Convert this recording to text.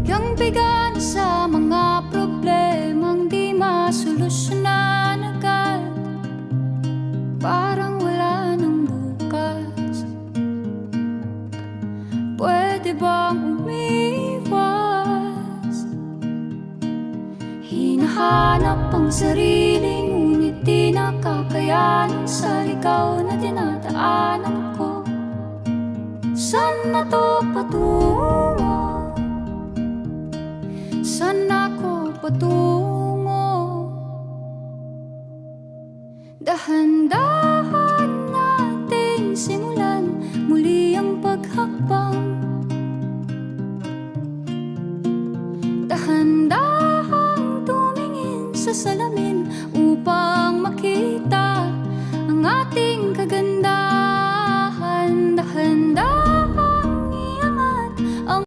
Bigang bigan sa mga problemang di masolusyonan agad. Parang wala nang bukas. Pwede bang umiwas? Hinahanap ang sarili, ngunit di nakakayanan sa ligaw na dinadaanan ko. Saan na to patungo? Saan ako patungo? Dahan-dahan nating simulan muli ang paghakbang. Dahan-dahang tumingin sa salamin